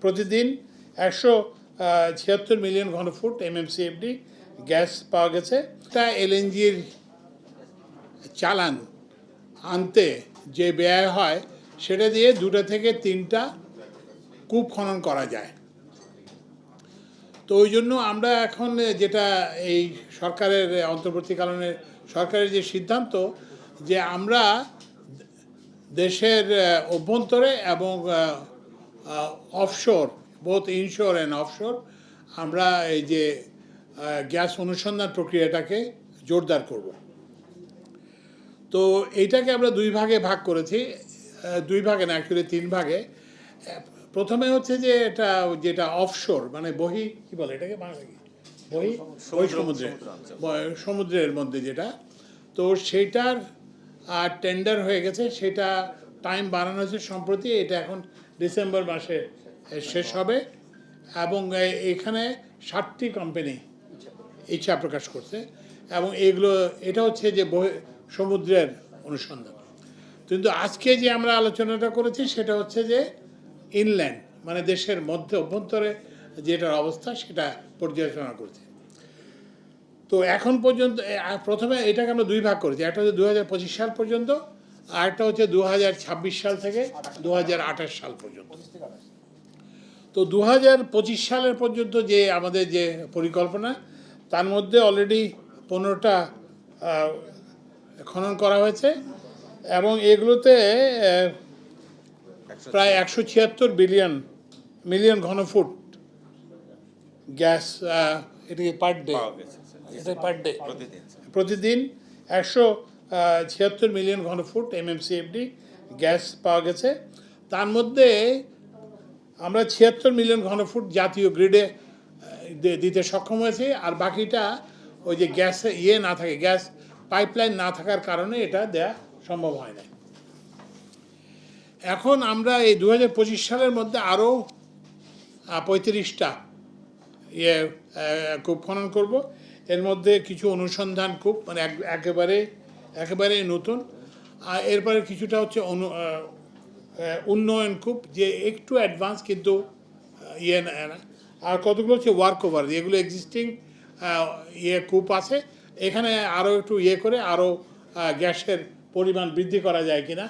প্রতিদিন 176 million ঘনফুট MMCFD gas পাওয়া গেছে। এটা এলএনজির চালান আনতে যে ব্যয় হয় সেটা দিয়ে 2টা থেকে 3টা কূপ খনন করা যায়। তো ওই জন্য আমরা এখন যেটা এই সরকারের অন্তর্বর্তীকালীন সরকারের যে সিদ্ধান্ত যে আমরা দেশের অভ্যন্তরে এবং offshore both insure and offshore আমরা এই যে গ্যাস অনুসন্ধান প্রক্রিয়াটাকে জোরদার করব। তো এইটাকে আমরা 2 ভাগে ভাগ করেছি, 2 ভাগে না অ্যাকচুয়ালি 3 ভাগে। প্রথমে হচ্ছে যে এটা যেটা অফশোর মানে বহি কি বলে এটাকে বাংলা কি বহি সমুদ্রের মধ্যে যেটা, তো সেইটার টেন্ডার হয়ে গেছে, সেটা টাইম বাড়ানো হয়েছে সম্প্রতি, এটা এখন ডিসেম্বর মাসে শেষ হবে এবং এখানে 7টি কোম্পানি ইচ্ছা প্রকাশ করছে এবং এটা হচ্ছে যে সমুদ্রের অনুসন্ধান। কিন্তু আজকে যে আমরা আলোচনাটা করেছি সেটা হচ্ছে যে ইনল্যান্ড মানে দেশের মধ্যে অভ্যন্তরে যেটার অবস্থা সেটা পর্যালোচনা করছে। তো এখন পর্যন্ত প্রথমে এটাকে আমরা 2 ভাগ করেছি, একটা হচ্ছে 2025 সাল পর্যন্ত আর একটা হচ্ছে 2026 সাল থেকে 2028 সাল পর্যন্ত। তো 2025 সালের পর্যন্ত যে আমাদের যে পরিকল্পনা তার মধ্যে অলরেডি 15টা খনন করা হয়েছে এবং এগুলোতে প্রায় 176 মিলিয়ন ঘনফুট গ্যাস এটাকে পার ডে প্রতিদিন 176 মিলিয়ন ঘনফুট MMCFD গ্যাস পাওয়া গেছে। তার মধ্যে আমরা 76 মিলিয়ন ঘনফুট জাতীয় গ্রিডে দিতে সক্ষম হয়েছি, আর বাকিটা ওই যে গ্যাস না থাকে, গ্যাস পাইপলাইন না থাকার কারণে এটা দেয়া সম্ভব হয় না। এখন আমরা এই 2025 সালের মধ্যে আরও 35টা কূপ খনন করব। এর মধ্যে কিছু অনুসন্ধান কূপ মানে একেবারে নতুন, আর এরপরে কিছুটা হচ্ছে উন্নয়ন কূপ যে একটু অ্যাডভান্স কিন্তু না, আর কতগুলো হচ্ছে ওয়ার্ক ওভার, এগুলো এক্সিস্টিং কূপ আছে, এখানে আরও একটু করে আরও গ্যাসের পরিমাণ বৃদ্ধি করা যায় কিনা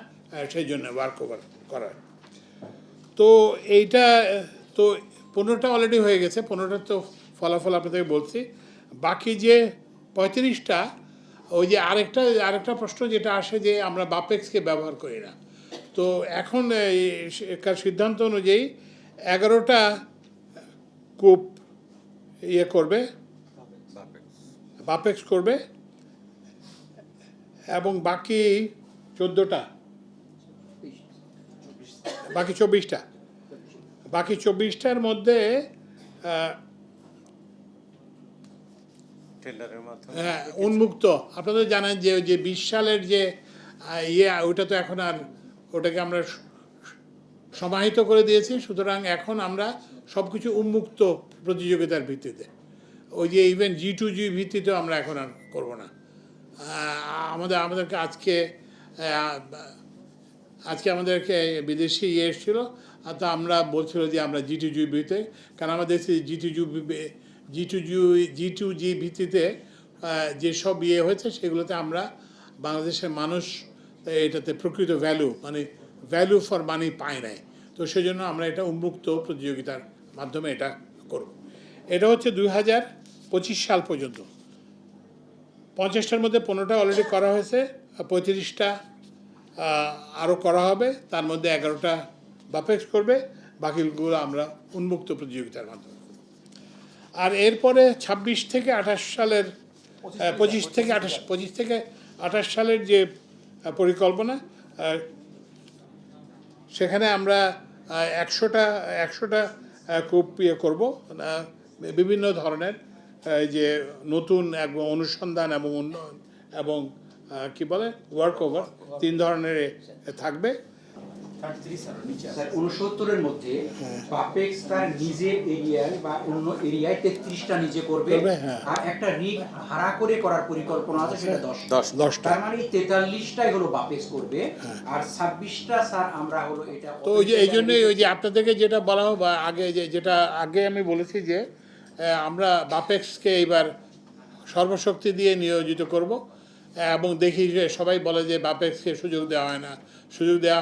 সেই জন্য ওয়ার্ক ওভার করার। তো এইটা তো 15টা অলরেডি হয়ে গেছে, 15টার তো ফলাফল আপনাদেরকে বলছি। বাকি যে 35টা ওই যে আরেকটা প্রশ্ন যেটা আসে যে আমরা বাপেক্সকে ব্যবহার করি না। তো এখন সিদ্ধান্ত অনুযায়ী 11টা কূপ করবে বাপেক্স করবে এবং বাকি 24টার মধ্যে উন্মুক্ত। আপনাদের জানেন যে 20 সালের যে ওটা তো এখন আর ওটাকে আমরা সমাহিত করে দিয়েছি, সুতরাং এখন আমরা সব কিছু উন্মুক্ত প্রতিযোগিতার ভিত্তিতে, ওই যে ইভেন G2G ভিত্তিতেও আমরা এখন আর করবো না। আমাদেরকে আজকে আমাদেরকে বিদেশি এসেছিল, তো আমরা বলছিল যে আমরা G2G ভিত্তিতে, কারণ আমাদের G2G ভিত্তিতে যেসব হয়েছে সেগুলোতে আমরা বাংলাদেশের মানুষ এটাতে প্রকৃত ভ্যালু ফর মানি পায় নাই। তো সেজন্য আমরা এটা উন্মুক্ত প্রতিযোগিতার মাধ্যমে এটা করব। এটা হচ্ছে 2025 সাল পর্যন্ত। 50টার মধ্যে 15টা অলরেডি করা হয়েছে, 35টা আরও করা হবে, তার মধ্যে 11টা বাপেক্স করবে, বাকিগুলো আমরা উন্মুক্ত প্রতিযোগিতার মাধ্যমে। আর এরপরে 25 থেকে 28 সালের 25 থেকে 28 সালের যে পরিকল্পনা, সেখানে আমরা 100টা কূপ করব, বিভিন্ন ধরনের যে নতুন এবং অনুসন্ধান এবং উন্নয়ন এবং কি বলে ওয়ার্ক ওভার 3 ধরনের থাকবে। স্যার 69-এর মধ্যে বাপেক্স তার নিজের এরিয়ায় বা অন্য এরিয়ায় 33টা নিজে করবে, হ্যাঁ। আর একটা রিগ ভাড়া করে করার পরিকল্পনা আছে সেটা 10টা। তার মানে 43টাই হলো বাপেক্স করবে, আর 26টা স্যার আমরা হলো এটা তো ওই যে এই জন্যই ওই যে আপনাদেরকে যেটা বলা হোক বা আগে যেটা আগে আমি বলেছি যে আমরা বাপেক্সকে এইবার সর্বশক্তি দিয়ে নিয়োজিত করব এবং দেখি যে সবাই বলে যে বাপেক্সকে সুযোগ দেওয়া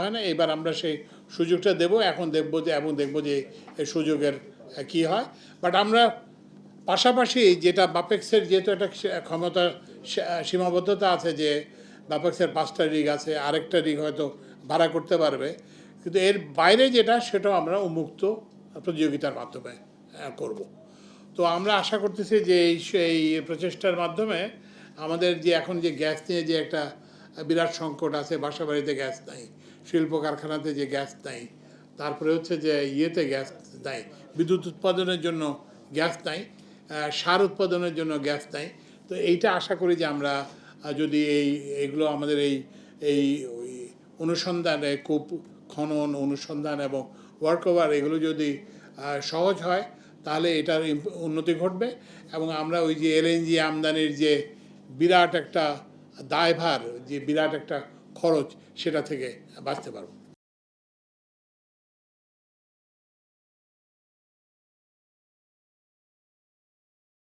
হয় না, এবার আমরা সেই সুযোগটা দেব, এখন দেখব যে এই সুযোগের কি হয়। বাট আমরা পাশাপাশি যেটা বাপেক্সের যেহেতু একটা ক্ষমতা সীমাবদ্ধতা আছে যে বাপেক্সের 5টা রিগ আছে, আরেকটা রিগ হয়তো ভাড়া করতে পারবে, কিন্তু এর বাইরে যেটা সেটাও আমরা উন্মুক্ত প্রতিযোগিতার মাধ্যমে করব। তো আমরা আশা করতেছি যে এই প্রচেষ্টার মাধ্যমে আমাদের যে এখন যে গ্যাস নিয়ে যে একটা বিরাট সংকট আছে, বাসা বাড়িতে গ্যাস নাই, শিল্প কারখানাতে যে গ্যাস নাই, তারপরে হচ্ছে যে গ্যাস নাই, বিদ্যুৎ উৎপাদনের জন্য গ্যাস নাই, সার উৎপাদনের জন্য গ্যাস নাই। তো এইটা আশা করি যে আমরা যদি এইগুলো আমাদের এই ওই অনুসন্ধানে কূপ খনন অনুসন্ধান এবং ওয়ার্কওভার এগুলো যদি সহজ হয় তাহলে এটার উন্নতি ঘটবে এবং আমরা ওই যে এলএনজি আমদানির যে বিরাট একটা দায়ভার, যে বিরাট একটা খরচ, সেটা থেকে বাঁচতে পারবো।